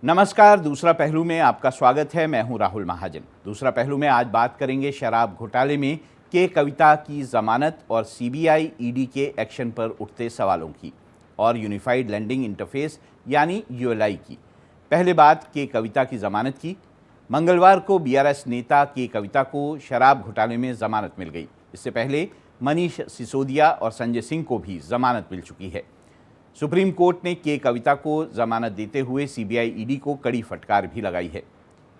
नमस्कार। दूसरा पहलू में आपका स्वागत है। मैं हूं राहुल महाजन। दूसरा पहलू में आज बात करेंगे शराब घोटाले में के कविता की जमानत और सीबीआई ईडी के एक्शन पर उठते सवालों की और यूनिफाइड लेंडिंग इंटरफेस यानी यूएलआई की। पहले बात के कविता की जमानत की। मंगलवार को बीआरएस नेता के कविता को शराब घोटाले में जमानत मिल गई। इससे पहले मनीष सिसोदिया और संजय सिंह को भी जमानत मिल चुकी है। सुप्रीम कोर्ट ने के कविता को जमानत देते हुए सीबीआई ईडी को कड़ी फटकार भी लगाई है।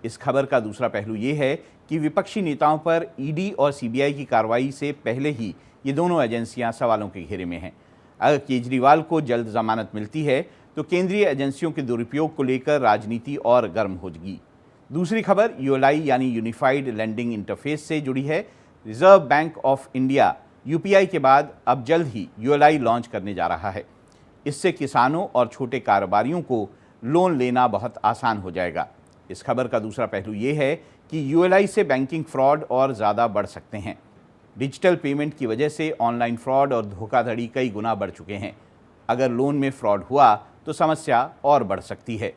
इस खबर का दूसरा पहलू ये है कि विपक्षी नेताओं पर ईडी और सीबीआई की कार्रवाई से पहले ही ये दोनों एजेंसियां सवालों के घेरे में हैं। अगर केजरीवाल को जल्द जमानत मिलती है तो केंद्रीय एजेंसियों के दुरुपयोग को लेकर राजनीति और गर्म होगी। दूसरी खबर यूएलआई यानी यूनिफाइड लेंडिंग इंटरफेस से जुड़ी है। Reserve bank of India UPI के बाद अब जल्द ही यूएलआई लॉन्च करने जा रहा है। इससे किसानों और छोटे कारोबारियों को लोन लेना बहुत आसान हो जाएगा। इस खबर का दूसरा पहलू ये है कि यूएलआई से बैंकिंग फ्रॉड और ज़्यादा बढ़ सकते हैं। डिजिटल पेमेंट की वजह से ऑनलाइन फ्रॉड और धोखाधड़ी कई गुना बढ़ चुके हैं। अगर लोन में फ्रॉड हुआ तो समस्या और बढ़ सकती है।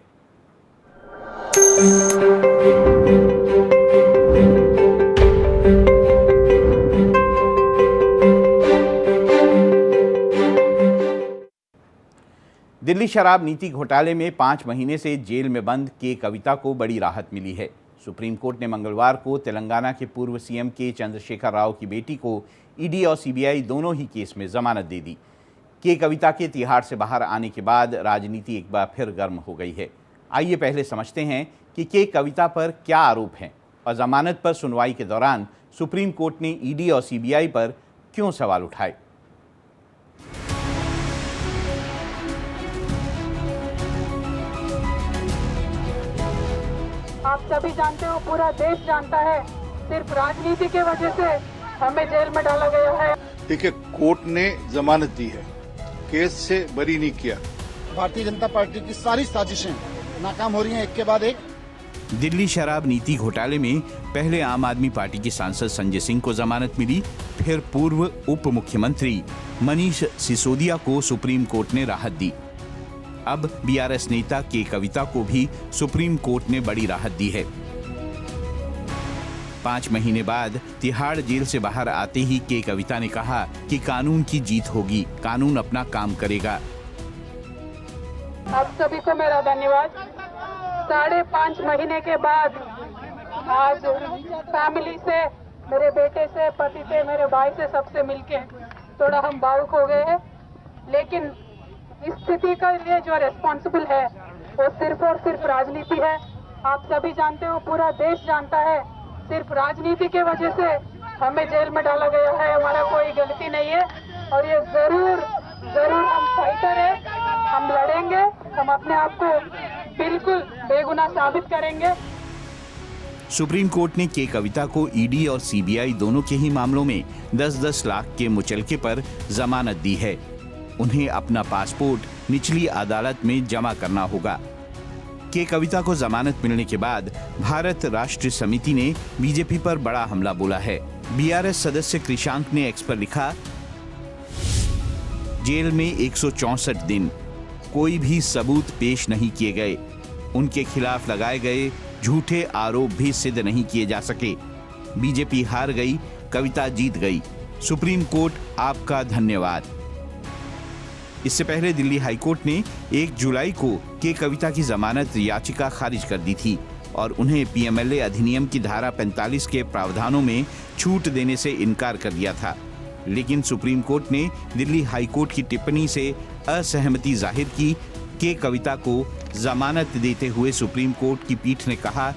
दिल्ली शराब नीति घोटाले में 5 महीने से जेल में बंद के कविता को बड़ी राहत मिली है। सुप्रीम कोर्ट ने मंगलवार को तेलंगाना के पूर्व सीएम के चंद्रशेखर राव की बेटी को ईडी और सीबीआई दोनों ही केस में जमानत दे दी। के कविता के तिहाड़ से बाहर आने के बाद राजनीति एक बार फिर गर्म हो गई है। आइए पहले समझते हैं कि के कविता पर क्या आरोप हैं और जमानत पर सुनवाई के दौरान सुप्रीम कोर्ट ने ईडी और सीबीआई पर क्यों सवाल उठाए। आप सभी जानते हो, पूरा देश जानता है, सिर्फ राजनीति के वजह से हमें जेल में डाला गया है। देखिए, कोर्ट ने जमानत दी है, केस से बरी नहीं किया। भारतीय जनता पार्टी की सारी साजिशें नाकाम हो रही हैं एक के बाद एक। दिल्ली शराब नीति घोटाले में पहले आम आदमी पार्टी के सांसद संजय सिंह को जमानत मिली, फिर पूर्व उप मुख्यमंत्री मनीष सिसोदिया को सुप्रीम कोर्ट ने राहत दी। अब बीआरएस नेता के कविता को भी सुप्रीम कोर्ट ने बड़ी राहत दी है। 5 महीने बाद तिहाड़ जेल से बाहर आते ही के कविता ने कहा कि कानून की जीत होगी, कानून अपना काम करेगा। आप सभी को मेरा धन्यवाद। 5.5 महीने के बाद आज फैमिली से, मेरे बेटे से, पति से, मेरे भाई से, सबसे मिलके थोड़ा हम भावुक हो गए हैं। लेकिन इस स्थिति का लिए जो रिस्पॉन्सिबल है वो सिर्फ और सिर्फ राजनीति है। आप सभी जानते हो, पूरा देश जानता है, सिर्फ राजनीति के वजह से हमें जेल में डाला गया है। हमारा कोई गलती नहीं है और ये जरूर हम फाइटर है, हम लड़ेंगे, हम अपने आप को बिल्कुल बेगुनाह साबित करेंगे। सुप्रीम कोर्ट ने के कविता को ईडी और सीबीआई दोनों के ही मामलों में 10-10 लाख के मुचलके पर जमानत दी है। उन्हें अपना पासपोर्ट निचली अदालत में जमा करना होगा। के कविता को जमानत मिलने के बाद भारत राष्ट्र समिति ने बीजेपी पर बड़ा हमला बोला है। बीआरएस सदस्य कृषांक ने एक्स पर लिखा, जेल में 164 दिन, कोई भी सबूत पेश नहीं किए गए, उनके खिलाफ लगाए गए झूठे आरोप भी सिद्ध नहीं किए जा सके। बीजेपी हार गई, कविता जीत गई। सुप्रीम कोर्ट आपका धन्यवाद। इससे पहले दिल्ली हाईकोर्ट ने 1 जुलाई को के कविता की जमानत याचिका खारिज कर दी थी और उन्हें पीएमएलए अधिनियम की धारा 45 के प्रावधानों में छूट देने से इनकार कर दिया था। लेकिन सुप्रीम कोर्ट ने दिल्ली हाईकोर्ट की टिप्पणी से असहमति जाहिर की। के कविता को जमानत देते हुए सुप्रीम कोर्ट की पीठ ने कहा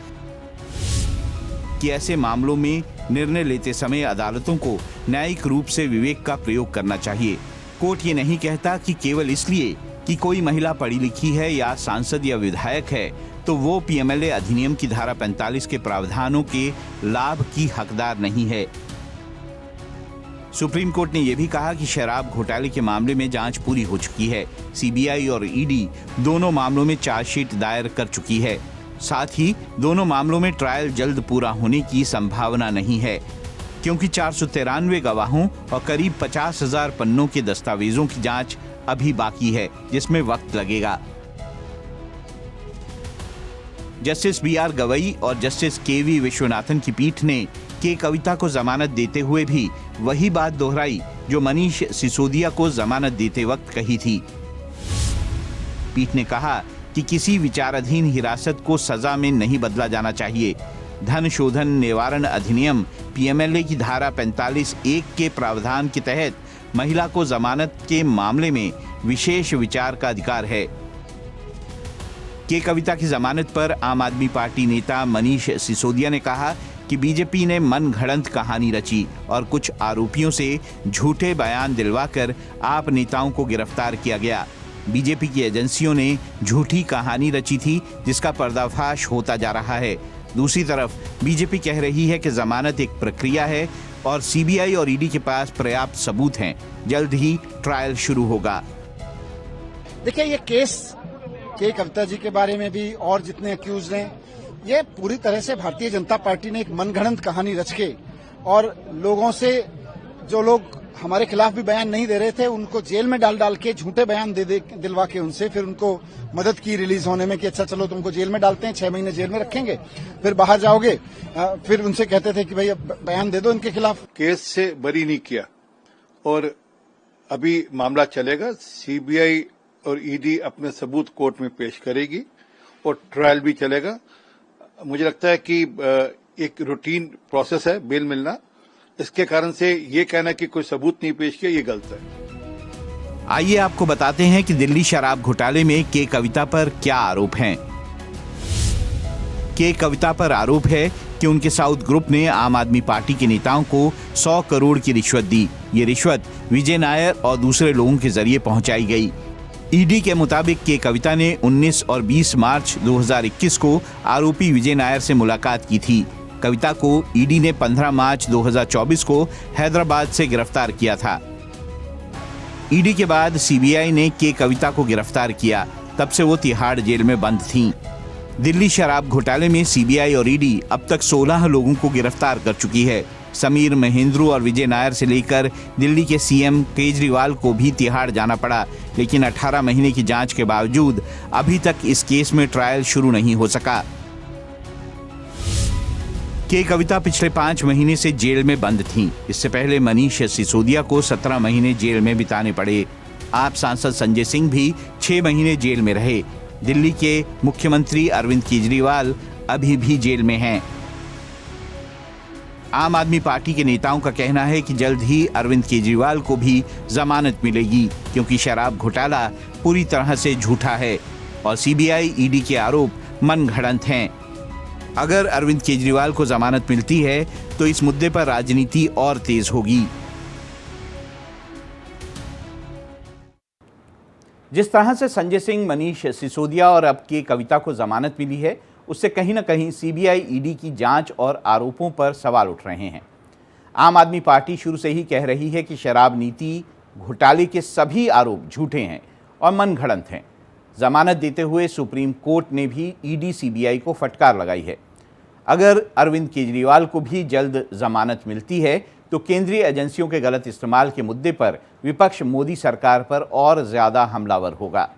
कि ऐसे मामलों में निर्णय लेते समय अदालतों को न्यायिक रूप से विवेक का प्रयोग करना चाहिए। कोर्ट ये नहीं कहता कि केवल इसलिए कि कोई महिला पढ़ी लिखी है या सांसद या विधायक है तो वो पीएमएलए अधिनियम की धारा 45 के प्रावधानों के लाभ की हकदार नहीं है। सुप्रीम कोर्ट ने यह भी कहा कि शराब घोटाले के मामले में जांच पूरी हो चुकी है। सीबीआई और ईडी दोनों मामलों में चार्जशीट दायर कर चुकी है। साथ ही दोनों मामलों में ट्रायल जल्द पूरा होने की संभावना नहीं है, क्योंकि 493 गवाहों और करीब 50,000 पन्नों के दस्तावेजों की जांच अभी बाकी है, जिसमें वक्त लगेगा। Justice B R. गवई और जस्टिस के.वी. विश्वनाथन की पीठ ने के कविता को जमानत देते हुए भी वही बात दोहराई जो मनीष सिसोदिया को जमानत देते वक्त कही थी। पीठ ने कहा कि किसी विचाराधीन हिरासत को सजा में नहीं बदला जाना चाहिए। धन शोधन निवारण अधिनियम पीएमएलए की धारा 45(1) के प्रावधान के तहत महिला को जमानत के मामले में विशेष विचार का अधिकार है। के कविता की जमानत पर आम आदमी पार्टी नेता मनीष सिसोदिया ने कहा कि बीजेपी ने मनगढ़ंत कहानी रची और कुछ आरोपियों से झूठे बयान दिलवाकर आप नेताओं को गिरफ्तार किया गया। बीजेपी की एजेंसियों ने झूठी कहानी रची थी जिसका पर्दाफाश होता जा रहा है। दूसरी तरफ बीजेपी कह रही है कि जमानत एक प्रक्रिया है और सीबीआई और ईडी के पास पर्याप्त सबूत हैं। जल्द ही ट्रायल शुरू होगा। देखिए, ये केस के कविता जी के बारे में भी और जितने अक्यूज हैं, ये पूरी तरह से भारतीय जनता पार्टी ने एक मनगढ़ंत कहानी रच के और लोगों से, जो लोग हमारे खिलाफ भी बयान नहीं दे रहे थे, उनको जेल में डाल के झूठे बयान दिलवा के उनसे फिर उनको मदद की रिलीज होने में कि अच्छा चलो तुमको जेल में डालते हैं, 6 महीने जेल में रखेंगे, फिर बाहर जाओगे। फिर उनसे कहते थे कि भाई बयान दे दो इनके खिलाफ। केस से बरी नहीं किया और अभी मामला चलेगा। सीबीआई और ईडी अपने सबूत कोर्ट में पेश करेगी और ट्रायल भी चलेगा। मुझे लगता है कि एक रूटीन प्रोसेस है बेल मिलना, इसके कारण से ये कहना कि कोई सबूत नहीं पेश किया, ये गलत है। आइए आपको बताते हैं कि दिल्ली शराब घोटाले में के कविता पर क्या आरोप हैं। के कविता पर आरोप है कि उनके साउथ ग्रुप ने आम आदमी पार्टी के नेताओं को 100 करोड़ की रिश्वत दी। ये रिश्वत विजय नायर और दूसरे लोगों के जरिए पहुंचाई गई। ईडी के मुताबिक के कविता ने 19 और 20 मार्च 2021 को आरोपी विजय नायर से मुलाकात की थी। कविता को ईडी ने 15 मार्च 2024 को हैदराबाद से गिरफ्तार किया था। ईडी के बाद सीबीआई ने के कविता को गिरफ्तार किया। तब से वो तिहाड़ जेल में बंद थीं। दिल्ली शराब घोटाले में सीबीआई और ईडी अब तक 16 लोगों को गिरफ्तार कर चुकी है। समीर महेंद्रू और विजय नायर से लेकर दिल्ली के सीएम केजरीवाल को भी तिहाड़ जाना पड़ा, लेकिन 18 महीने की जांच के बावजूद अभी तक इस केस में ट्रायल शुरू नहीं हो सका। के कविता पिछले 5 महीने से जेल में बंद थीं। इससे पहले मनीष सिसोदिया को 17 महीने जेल में बिताने पड़े। आप सांसद संजय सिंह भी 6 महीने जेल में रहे। दिल्ली के मुख्यमंत्री अरविंद केजरीवाल अभी भी जेल में हैं। आम आदमी पार्टी के नेताओं का कहना है कि जल्द ही अरविंद केजरीवाल को भी जमानत मिलेगी, क्योंकि शराब घोटाला पूरी तरह से झूठा है और सीबीआई ईडी के आरोप मनगढ़ंत हैं। अगर अरविंद केजरीवाल को जमानत मिलती है तो इस मुद्दे पर राजनीति और तेज होगी। जिस तरह से संजय सिंह, मनीष सिसोदिया और अब के कविता को जमानत मिली है, उससे कहीं ना कहीं सीबीआई ईडी की जांच और आरोपों पर सवाल उठ रहे हैं। आम आदमी पार्टी शुरू से ही कह रही है कि शराब नीति घोटाले के सभी आरोप झूठे हैं और मनगढ़ंत हैं। जमानत देते हुए सुप्रीम कोर्ट ने भी ईडी सीबीआई को फटकार लगाई है। अगर अरविंद केजरीवाल को भी जल्द जमानत मिलती है तो केंद्रीय एजेंसियों के गलत इस्तेमाल के मुद्दे पर विपक्ष मोदी सरकार पर और ज्यादा हमलावर होगा।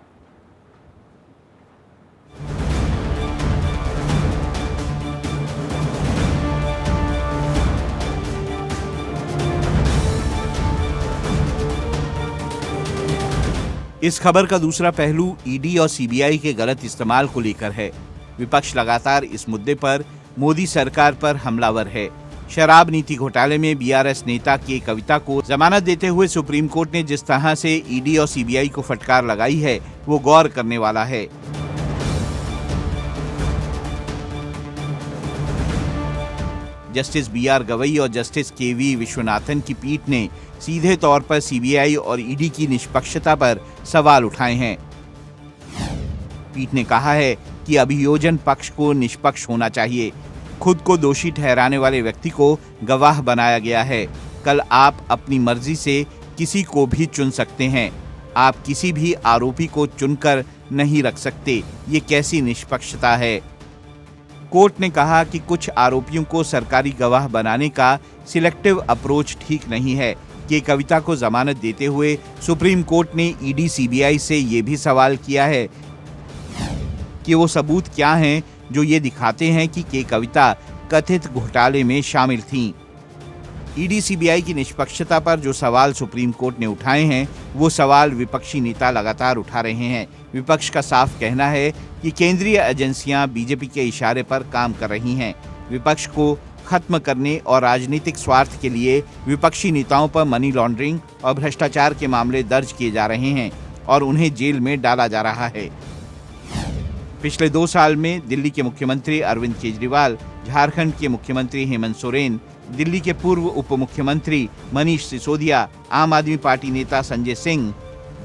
इस खबर का दूसरा पहलू ईडी और सीबीआई के गलत इस्तेमाल को लेकर है। विपक्ष लगातार इस मुद्दे पर मोदी सरकार पर हमलावर है। शराब नीति घोटाले में बीआरएस नेता के कविता को जमानत देते हुए सुप्रीम कोर्ट ने जिस तरह से ईडी और सीबीआई को फटकार लगाई है, वो गौर करने वाला है। Justice B R. गवई और जस्टिस के.वी. विश्वनाथन की पीठ ने सीधे तौर पर सीबीआई और ईडी की निष्पक्षता पर सवाल उठाए हैं। पीठ ने कहा है कि अभियोजन पक्ष को निष्पक्ष होना चाहिए। खुद को दोषी ठहराने वाले व्यक्ति को गवाह बनाया गया है। कल आप अपनी मर्जी से किसी को भी चुन सकते हैं। आप किसी भी आरोपी को चुनकर नहीं रख सकते। ये कैसी निष्पक्षता है? कोर्ट ने कहा कि कुछ आरोपियों को सरकारी गवाह बनाने का सिलेक्टिव अप्रोच ठीक नहीं है। कि कविता को जमानत देते हुए सुप्रीम कोर्ट ने ईडी सीबीआई से ये भी सवाल किया है कि वो सबूत क्या हैं जो ये दिखाते हैं कि के कविता कथित घोटाले में शामिल थीं। ईडी सीबीआई की निष्पक्षता पर जो सवाल सुप्रीम कोर्ट ने उठाए हैं, वो सवाल विपक्षी नेता लगातार उठा रहे हैं। विपक्ष का साफ कहना है कि केंद्रीय एजेंसियां बीजेपी के इशारे पर काम कर रही हैं। विपक्ष को खत्म करने और राजनीतिक स्वार्थ के लिए विपक्षी नेताओं पर मनी लॉन्ड्रिंग और भ्रष्टाचार के मामले दर्ज किए जा रहे हैं और उन्हें जेल में डाला जा रहा है। पिछले 2 साल में दिल्ली के मुख्यमंत्री अरविंद केजरीवाल, झारखंड के मुख्यमंत्री हेमंत सोरेन, दिल्ली के पूर्व उप मुख्यमंत्री मनीष सिसोदिया, आम आदमी पार्टी नेता संजय सिंह,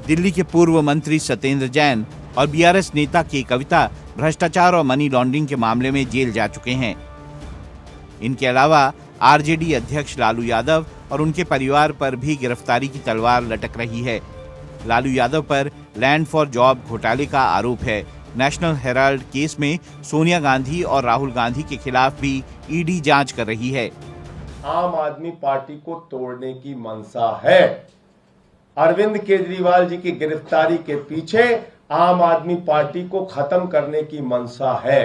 दिल्ली के पूर्व मंत्री सत्येंद्र जैन और बीआरएस नेता के कविता भ्रष्टाचार और मनी लॉन्ड्रिंग के मामले में जेल जा चुके हैं। इनके अलावा आरजेडी अध्यक्ष लालू यादव और उनके परिवार पर भी गिरफ्तारी की तलवार लटक रही है। लालू यादव पर लैंड फॉर जॉब घोटाले का आरोप है। नेशनल हेराल्ड केस में सोनिया गांधी और राहुल गांधी के खिलाफ भी ईडी जांच कर रही है। आम आदमी पार्टी को तोड़ने की मंशा है। अरविंद केजरीवाल जी की गिरफ्तारी के पीछे आम आदमी पार्टी को खत्म करने की मंशा है।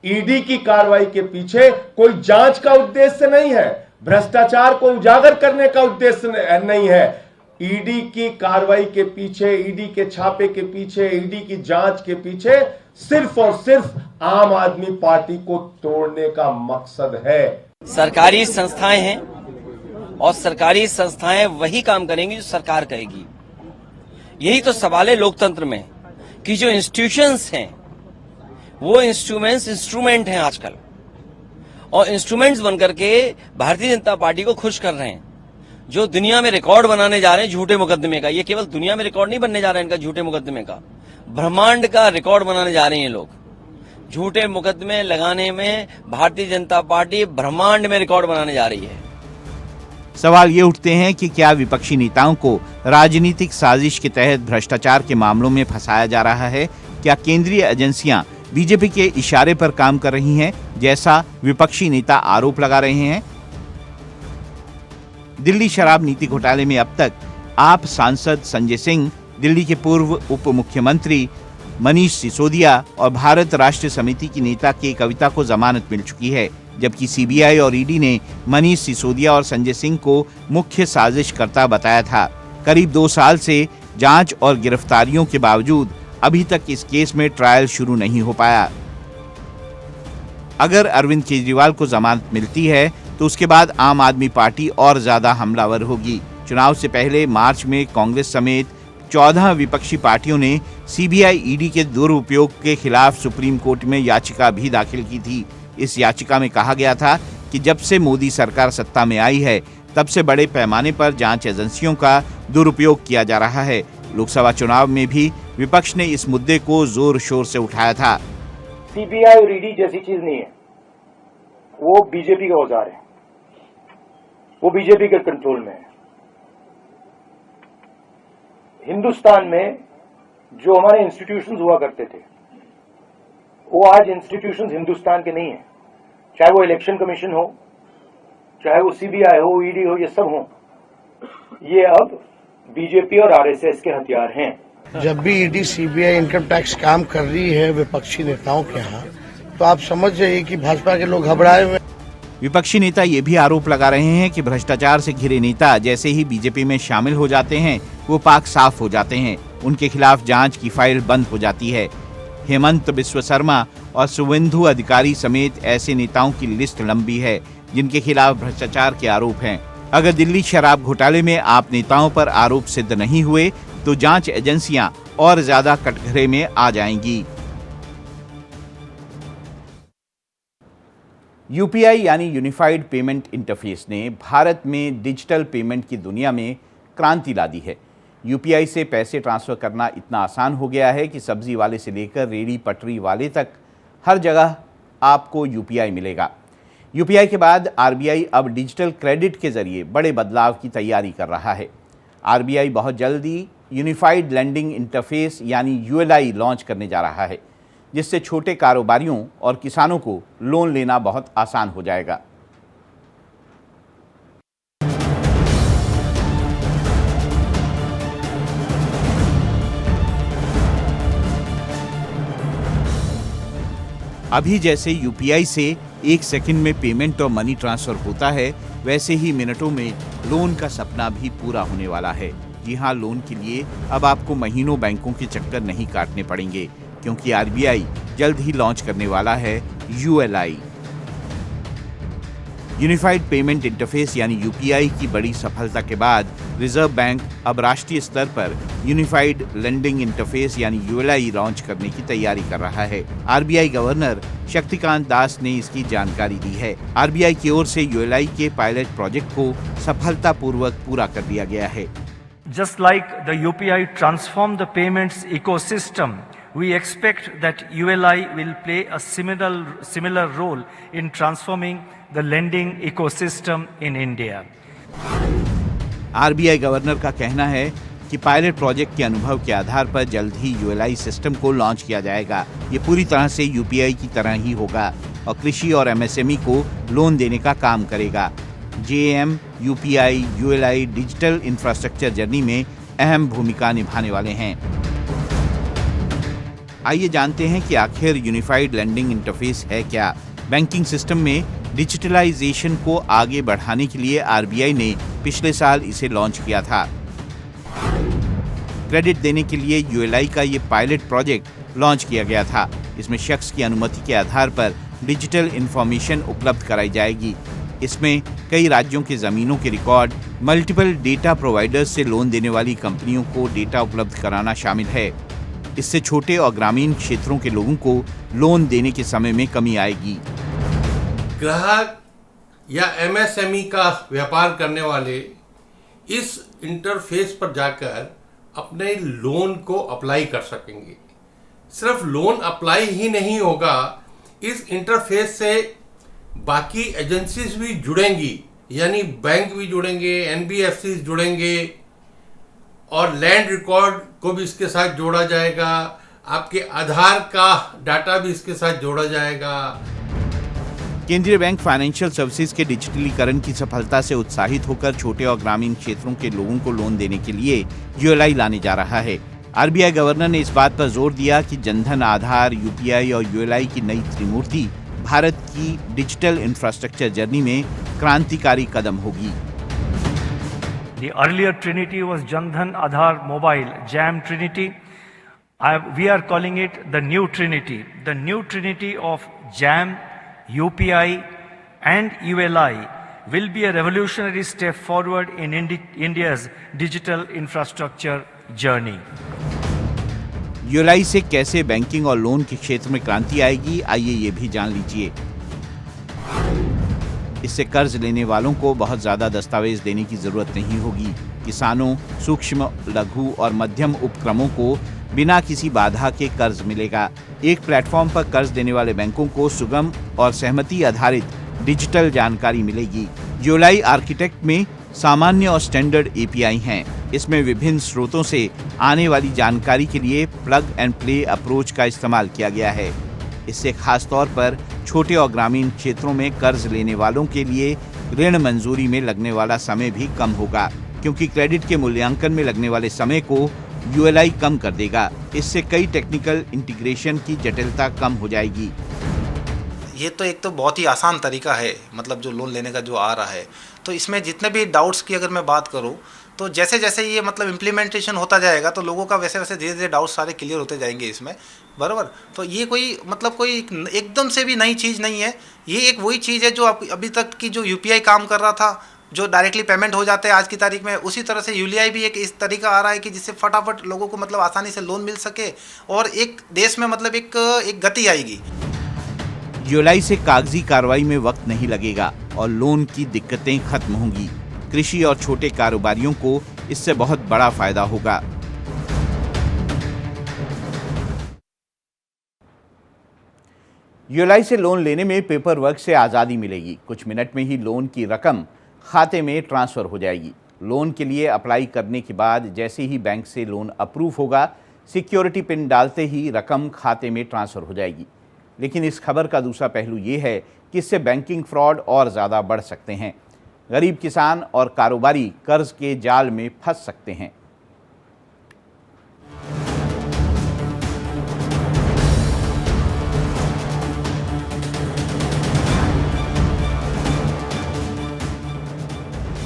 ईडी की कार्रवाई के पीछे कोई जांच का उद्देश्य नहीं है, भ्रष्टाचार को उजागर करने का उद्देश्य नहीं है। ईडी की कार्रवाई के पीछे, ईडी के छापे के पीछे, ईडी की जांच के पीछे सिर्फ और सिर्फ आम आदमी पार्टी को तोड़ने का मकसद है। सरकारी संस्थाएं हैं और सरकारी संस्थाएं वही काम करेंगी जो सरकार कहेगी। यही तो सवाल है लोकतंत्र में कि जो इंस्टीट्यूशंस हैं वो इंस्ट्रूमेंट हैं आजकल, और इंस्ट्रूमेंट्स बनकर के भारतीय जनता पार्टी को खुश कर रहे हैं। जो दुनिया में रिकॉर्ड बनाने जा रहे हैं झूठे मुकदमे का, ये केवल दुनिया में रिकॉर्ड नहीं बनने जा रहा है इनका झूठे मुकदमे का, ब्रह्मांड का रिकॉर्ड बनाने जा रहे हैं लोग। झूठे मुकदमे लगाने में भारतीय जनता पार्टी ब्रह्मांड में रिकॉर्ड बनाने जा रही है। सवाल ये उठते हैं कि क्या विपक्षी नेताओं को राजनीतिक साजिश के तहत भ्रष्टाचार के मामलों में फंसाया जा रहा है? क्या केंद्रीय एजेंसियां बीजेपी के इशारे पर काम कर रही हैं, जैसा विपक्षी नेता आरोप लगा रहे हैं? दिल्ली शराब नीति घोटाले में अब तक आप सांसद संजय सिंह, दिल्ली के पूर्व उप मुख्यमंत्री मनीष सिसोदिया और भारत राष्ट्र समिति की नेता के कविता को जमानत मिल चुकी है, जबकि सीबीआई और ईडी ने मनीष सिसोदिया और संजय सिंह को मुख्य साजिशकर्ता बताया था। करीब 2 साल से जांच और गिरफ्तारियों के बावजूद अभी तक इस केस में ट्रायल शुरू नहीं हो पाया। अगर अरविंद केजरीवाल को जमानत मिलती है तो उसके बाद आम आदमी पार्टी और ज्यादा हमलावर होगी। चुनाव से पहले मार्च में कांग्रेस समेत 14 विपक्षी पार्टियों ने सीबीआई ईडी के दुरुपयोग के खिलाफ सुप्रीम कोर्ट में याचिका भी दाखिल की थी। इस याचिका में कहा गया था कि जब से मोदी सरकार सत्ता में आई है तब से बड़े पैमाने पर जांच एजेंसियों का दुरुपयोग किया जा रहा है। लोकसभा चुनाव में भी विपक्ष ने इस मुद्दे को जोर शोर से उठाया था। सीबीआई और ईडी जैसी चीज नहीं है, वो बीजेपी का औजार है, वो बीजेपी के कंट्रोल में है। हिंदुस्तान में जो हमारे इंस्टीट्यूशंस हुआ करते थे वो आज इंस्टीट्यूशंस हिंदुस्तान के नहीं है। चाहे वो इलेक्शन कमीशन हो, चाहे वो सीबीआई हो, ईडी हो, ये सब हो, ये अब बीजेपी और आरएसएस के हथियार हैं। जब भी ईडी सीबीआई इनकम टैक्स काम कर रही है विपक्षी नेताओं के यहाँ, तो आप समझ जाइए कि भाजपा के लोग घबराए हुए। विपक्षी नेता ये भी आरोप लगा रहे हैं कि भ्रष्टाचार से घिरे नेता जैसे ही बीजेपी में शामिल हो जाते हैं वो पाक साफ हो जाते हैं, उनके खिलाफ जांच की फाइल बंद हो जाती है। हेमंत बिस्व शर्मा और शुभेंदु अधिकारी समेत ऐसे नेताओं की लिस्ट लंबी है जिनके खिलाफ भ्रष्टाचार के आरोप हैं। अगर दिल्ली शराब घोटाले में आप नेताओं पर आरोप सिद्ध नहीं हुए तो जांच एजेंसियां और ज्यादा कटघरे में आ जाएंगी। यूपीआई यानी यूनिफाइड पेमेंट इंटरफेस ने भारत में डिजिटल पेमेंट की दुनिया में क्रांति ला दी है। यूपीआई से पैसे ट्रांसफ़र करना इतना आसान हो गया है कि सब्जी वाले से लेकर रेडी पटरी वाले तक हर जगह आपको यूपीआई मिलेगा। यूपीआई के बाद आरबीआई अब डिजिटल क्रेडिट के जरिए बड़े बदलाव की तैयारी कर रहा है। आरबीआई बहुत जल्दी यूनिफाइड लेंडिंग इंटरफेस यानी यूएलआई लॉन्च करने जा रहा है, जिससे छोटे कारोबारियों और किसानों को लोन लेना बहुत आसान हो जाएगा। अभी जैसे यूपीआई से 1 सेकंड में पेमेंट और मनी ट्रांसफर होता है, वैसे ही मिनटों में लोन का सपना भी पूरा होने वाला है। जी हाँ, लोन के लिए अब आपको महीनों बैंकों के चक्कर नहीं काटने पड़ेंगे, क्योंकि आरबीआई जल्द ही लॉन्च करने वाला है यूएलआई, यूनिफाइड पेमेंट इंटरफेस यानी यूपीआई की बड़ी सफलता के बाद रिजर्व बैंक अब राष्ट्रीय स्तर पर यूनिफाइड लेंडिंग इंटरफेस यानी यूएलआई लॉन्च करने की तैयारी कर रहा है। आरबीआई गवर्नर शक्तिकांत दास ने इसकी जानकारी दी है। आरबीआई की ओर से यूएलआई के पायलट प्रोजेक्ट को सफलतापूर्वक पूरा कर दिया गया है। Just like the UPI transformed the payments ecosystem, we expect that ULI will play a similar role in transforming the lending ecosystem in India. RBI governor का कहना है कि पायलट प्रोजेक्ट के अनुभव के आधार पर जल्द ही यूएलआई सिस्टम को लॉन्च किया जाएगा। ये पूरी तरह से यूपीआई की तरह ही होगा और कृषि और एमएसएमई को लोन देने का काम करेगा। JM, UPI, ULI digital infrastructure journey में अहम भूमिका निभाने वाले हैं। आइए जानते हैं कि आखिर यूनिफाइड लेंडिंग इंटरफेस है क्या। बैंकिंग सिस्टम में डिजिटलाइजेशन को आगे बढ़ाने के लिए आरबीआई ने पिछले साल इसे लॉन्च किया था। क्रेडिट देने के लिए यूएलआई का ये पायलट प्रोजेक्ट लॉन्च किया गया था। इसमें शख्स की अनुमति के आधार पर डिजिटल इंफॉर्मेशन उपलब्ध कराई जाएगी। इसमें कई राज्यों के जमीनों के रिकॉर्ड, मल्टीपल डेटा प्रोवाइडर्स से लोन देने वाली कंपनियों को डेटा उपलब्ध कराना शामिल है। इससे छोटे और ग्रामीण क्षेत्रों के लोगों को लोन देने के समय में कमी आएगी। ग्राहक या एमएसएमई का व्यापार करने वाले इस इंटरफेस पर जाकर अपने लोन को अप्लाई कर सकेंगे। सिर्फ लोन अप्लाई ही नहीं होगा, इस इंटरफेस से बाकी एजेंसीज भी जुड़ेंगी, यानी बैंक भी जुड़ेंगे, एनबीएफसी जुड़ेंगे और लैंड रिकॉर्ड को भी इसके साथ जोड़ा जाएगा। आपके आधार का डाटा भी इसके साथ जोड़ा जाएगा। केंद्रीय बैंक फाइनेंशियल सर्विसेज के डिजिटलीकरण की सफलता से उत्साहित होकर छोटे और ग्रामीण क्षेत्रों के लोगों को लोन देने के लिए यूएलआई लाने जा रहा है। आरबीआई गवर्नर ने इस बात पर जोर दिया कि जनधन, आधार, यूपीआई और यूएलआई की नई त्रिमूर्ति भारत की डिजिटल इंफ्रास्ट्रक्चर जर्नी में क्रांतिकारी कदम होगी। The earlier trinity was Jan Dhan, Aadhaar, Mobile, JAM Trinity. We are calling it the new trinity. The new trinity of JAM, UPI and ULI will be a revolutionary step forward in India's digital infrastructure journey. ULI से कैसे banking और loan के क्षेत्र में क्रांति आएगी, आइए ये भी जान लीजिए। इससे कर्ज लेने वालों को बहुत ज्यादा दस्तावेज देने की जरूरत नहीं होगी। किसानों, सूक्ष्म, लघु और मध्यम उपक्रमों को बिना किसी बाधा के कर्ज मिलेगा। एक प्लेटफॉर्म पर कर्ज देने वाले बैंकों को सुगम और सहमति आधारित डिजिटल जानकारी मिलेगी। यूएलआई आर्किटेक्ट में सामान्य और स्टैंडर्ड एपीआई हैं। इसमें विभिन्न स्रोतों से आने वाली जानकारी के लिए प्लग एंड प्ले अप्रोच का इस्तेमाल किया गया है। इससे खास तौर पर छोटे और ग्रामीण क्षेत्रों में कर्ज लेने वालों के लिए ऋण मंजूरी में लगने वाला समय भी कम होगा, क्योंकि क्रेडिट के मूल्यांकन में लगने वाले समय को यूएलआई कम कर देगा। इससे कई टेक्निकल इंटीग्रेशन की जटिलता कम हो जाएगी। ये तो एक तो बहुत ही आसान तरीका है, मतलब जो लोन लेने का जो आ रहा है, तो इसमें जितने भी डाउट्स की अगर मैं बात करूं तो जैसे जैसे ये मतलब इम्प्लीमेंटेशन होता जाएगा तो लोगों का वैसे वैसे धीरे धीरे डाउट्स सारे क्लियर होते जाएंगे इसमें, बराबर। तो ये कोई मतलब कोई एकदम से भी नई चीज़ नहीं है। ये एक वही चीज़ है जो अभी तक की जो यूपीआई काम कर रहा था, जो डायरेक्टली पेमेंट हो जाते हैं आज की तारीख में, उसी तरह से यूएलआई भी एक इस तरीका आ रहा है कि जिससे फटाफट लोगों को मतलब आसानी से लोन मिल सके और एक देश में मतलब एक गति आएगी। यूएलआई से कागजी कार्रवाई में वक्त नहीं लगेगा और लोन की दिक्कतें खत्म होंगी। कृषि और छोटे कारोबारियों को इससे बहुत बड़ा फायदा होगा। यूएलआई से लोन लेने में पेपर वर्क से आज़ादी मिलेगी। कुछ मिनट में ही लोन की रकम खाते में ट्रांसफ़र हो जाएगी। लोन के लिए अप्लाई करने के बाद जैसे ही बैंक से लोन अप्रूव होगा, सिक्योरिटी पिन डालते ही रकम खाते में ट्रांसफ़र हो जाएगी। लेकिन इस खबर का दूसरा पहलू ये है कि इससे बैंकिंग फ्रॉड और ज़्यादा बढ़ सकते हैं। गरीब किसान और कारोबारी कर्ज के जाल में फंस सकते हैं।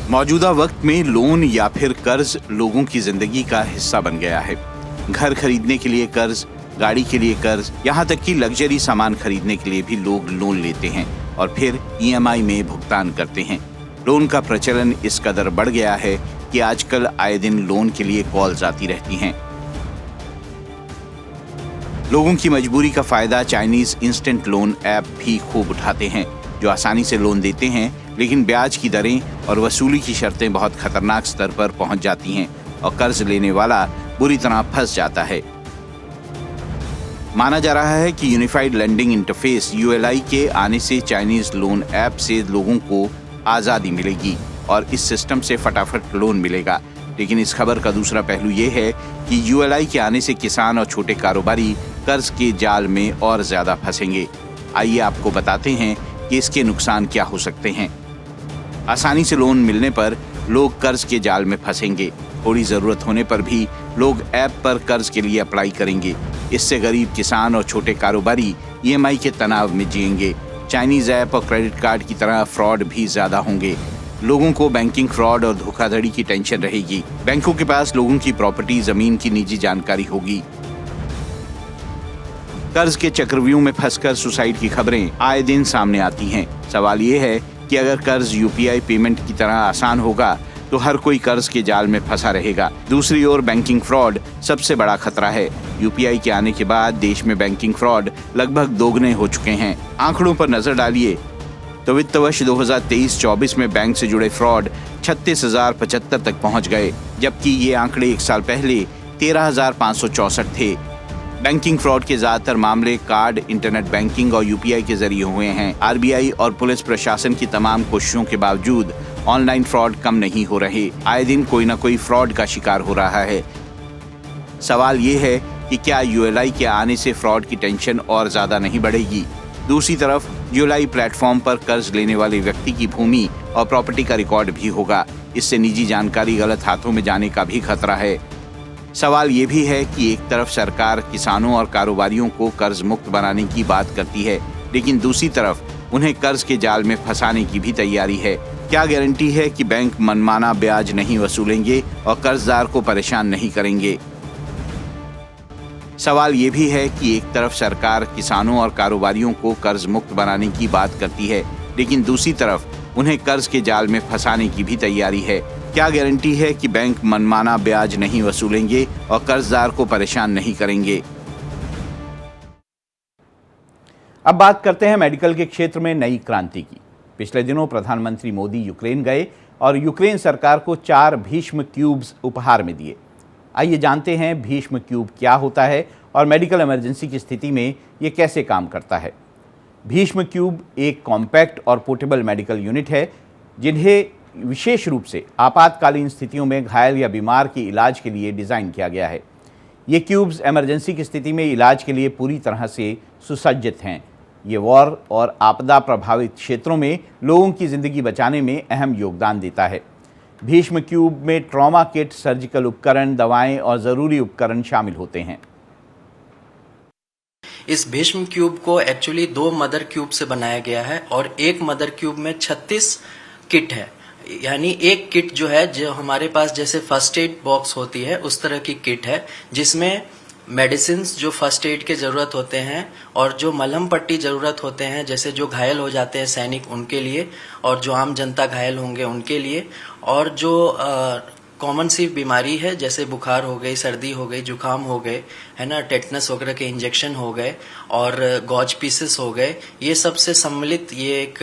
मौजूदा वक्त में लोन या फिर कर्ज लोगों की जिंदगी का हिस्सा बन गया है। घर खरीदने के लिए कर्ज, गाड़ी के लिए कर्ज, यहाँ तक कि लग्जरी सामान खरीदने के लिए भी लोग लोन लेते हैं और फिर EMI में भुगतान करते हैं। लोन का प्रचलन इस कदर बढ़ गया है कि आजकल आए दिन लोन के लिए कॉल्स आती रहती हैं। लोगों की मजबूरी का फायदा चाइनीज इंस्टेंट लोन ऐप भी खूब उठाते हैं, जो आसानी से लोन देते हैं, लेकिन ब्याज की दरें और वसूली की शर्तें बहुत खतरनाक स्तर पर पहुंच जाती हैं और कर्ज लेने वाला बुरी तरह फंस जाता है। माना जा रहा है कि यूनिफाइड लेंडिंग इंटरफेस ULI के आने से चाइनीज लोन ऐप से लोगों को आज़ादी मिलेगी और इस सिस्टम से फटाफट लोन मिलेगा। लेकिन इस खबर का दूसरा पहलू ये है कि ULI के आने से किसान और छोटे कारोबारी कर्ज के जाल में और ज्यादा फंसेंगे। आइए आपको बताते हैं कि इसके नुकसान क्या हो सकते हैं। आसानी से लोन मिलने पर लोग कर्ज के जाल में फंसेंगे। थोड़ी जरूरत होने पर भी लोग ऐप पर कर्ज के लिए अप्लाई करेंगे। इससे गरीब किसान और छोटे कारोबारी EMI के तनाव में जिएंगे। चाइनीज ऐप और क्रेडिट कार्ड की तरह फ्रॉड भी ज्यादा होंगे। लोगों को बैंकिंग फ्रॉड और धोखाधड़ी की टेंशन रहेगी। बैंकों के पास लोगों की प्रॉपर्टी, जमीन की निजी जानकारी होगी। कर्ज के चक्रव्यूह में फंसकर सुसाइड की खबरें आए दिन सामने आती हैं। सवाल ये है कि अगर कर्ज UPI पेमेंट की तरह आसान होगा तो हर कोई कर्ज के जाल में फंसा रहेगा। दूसरी ओर बैंकिंग फ्रॉड सबसे बड़ा खतरा है। UPI के आने के बाद देश में बैंकिंग फ्रॉड लगभग दोगुने हो चुके हैं। आंकड़ों पर नजर डालिए तो वित्त वर्ष 2023-24 में बैंक से जुड़े फ्रॉड 36,075 तक पहुंच गए, जबकि ये आंकड़े एक साल पहले 13,564 थे। बैंकिंग फ्रॉड के ज्यादातर मामले कार्ड, इंटरनेट बैंकिंग और UPI के जरिए हुए हैं। RBI और पुलिस प्रशासन की तमाम कोशिशों के बावजूद ऑनलाइन फ्रॉड कम नहीं हो रहे। आए दिन कोई न कोई फ्रॉड का शिकार हो रहा है। सवाल ये है कि क्या ULI के आने से फ्रॉड की टेंशन और ज्यादा नहीं बढ़ेगी? दूसरी तरफ ULI प्लेटफॉर्म पर कर्ज लेने वाले व्यक्ति की भूमि और प्रॉपर्टी का रिकॉर्ड भी होगा। इससे निजी जानकारी गलत हाथों में जाने का भी खतरा है। सवाल ये भी है कि एक तरफ सरकार किसानों और कारोबारियों को कर्ज मुक्त बनाने की बात करती है, लेकिन दूसरी तरफ उन्हें कर्ज के जाल में फंसाने की भी तैयारी है। क्या गारंटी है कि बैंक मनमाना ब्याज नहीं वसूलेंगे और कर्जदार को परेशान नहीं करेंगे? सवाल ये भी है कि एक तरफ सरकार किसानों और कारोबारियों को कर्ज मुक्त बनाने की बात करती है, लेकिन दूसरी तरफ उन्हें कर्ज के जाल में फंसाने की भी तैयारी है। क्या गारंटी है कि बैंक मनमाना ब्याज नहीं वसूलेंगे और कर्जदार को परेशान नहीं करेंगे? अब बात करते हैं मेडिकल के क्षेत्र में नई क्रांति की। पिछले दिनों प्रधानमंत्री मोदी यूक्रेन गए और यूक्रेन सरकार को 4 भीष्म क्यूब्स उपहार में दिए। आइए जानते हैं भीष्म क्यूब क्या होता है और मेडिकल इमरजेंसी की स्थिति में ये कैसे काम करता है। भीष्म क्यूब एक कॉम्पैक्ट और पोर्टेबल मेडिकल यूनिट है, जिन्हें विशेष रूप से आपातकालीन स्थितियों में घायल या बीमार के इलाज के लिए डिज़ाइन किया गया है। ये क्यूब्स इमरजेंसी की स्थिति में इलाज के लिए पूरी तरह से सुसज्जित हैं। ये वॉर और आपदा प्रभावित क्षेत्रों में लोगों की ज़िंदगी बचाने में अहम योगदान देता है। भीष्म क्यूब में ट्रॉमा किट, सर्जिकल उपकरण, दवाएं और ज़रूरी उपकरण शामिल होते हैं। इस भीष्म क्यूब को एक्चुअली 2 मदर क्यूब से बनाया गया है और एक मदर क्यूब में 36 किट है। यानी एक किट जो है, जो हमारे पास जैसे फर्स्ट एड बॉक्स होती है उस तरह की किट है, जिसमें मेडिसिन जो फर्स्ट एड के ज़रूरत होते हैं और जो मलहम पट्टी ज़रूरत होते हैं, जैसे जो घायल हो जाते हैं सैनिक उनके लिए और जो आम जनता घायल होंगे उनके लिए, और जो कॉमन सी बीमारी है जैसे बुखार हो गई, सर्दी हो गई, जुकाम हो गए, है ना, टेटनस वगैरह के इंजेक्शन हो गए और गॉज पीसेस हो गए, ये सब से सम्मिलित ये एक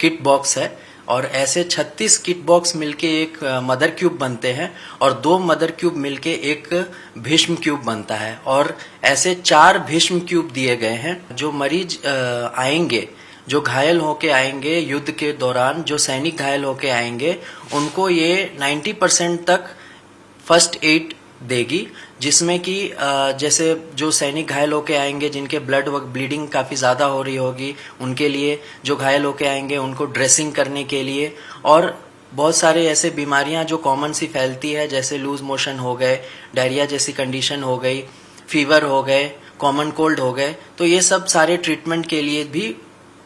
किट बॉक्स है। और ऐसे 36 किट बॉक्स मिलके एक मदर क्यूब बनते हैं और 2 मदर क्यूब मिलके एक भीष्म क्यूब बनता है। और ऐसे 4 भीष्म क्यूब दिए गए हैं। जो मरीज आएंगे, जो घायल होके आएंगे युद्ध के दौरान, जो सैनिक घायल होके आएंगे, उनको ये 90% तक फर्स्ट एड देगी, जिसमें कि जैसे जो सैनिक घायल होके आएंगे जिनके ब्लीडिंग काफ़ी ज़्यादा हो रही होगी, उनके लिए, जो घायल होके आएंगे उनको ड्रेसिंग करने के लिए, और बहुत सारे ऐसे बीमारियां जो कॉमन सी फैलती है जैसे लूज मोशन हो गए, डायरिया जैसी कंडीशन हो गई, फीवर हो गए, कॉमन कोल्ड हो गए, तो ये सब सारे ट्रीटमेंट के लिए भी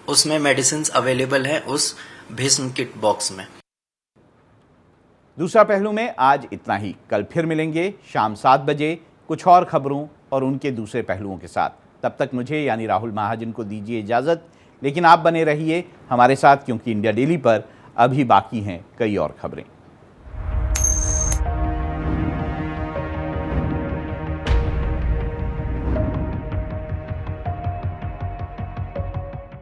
उसमें मेडिसिन अवेलेबल है उस भीष्म किट बॉक्स में। दूसरा पहलू में आज इतना ही। कल फिर मिलेंगे शाम 7 बजे कुछ और खबरों और उनके दूसरे पहलुओं के साथ। तब तक मुझे यानी राहुल महाजन को दीजिए इजाज़त, लेकिन आप बने रहिए हमारे साथ, क्योंकि इंडिया डेली पर अभी बाकी हैं कई और खबरें।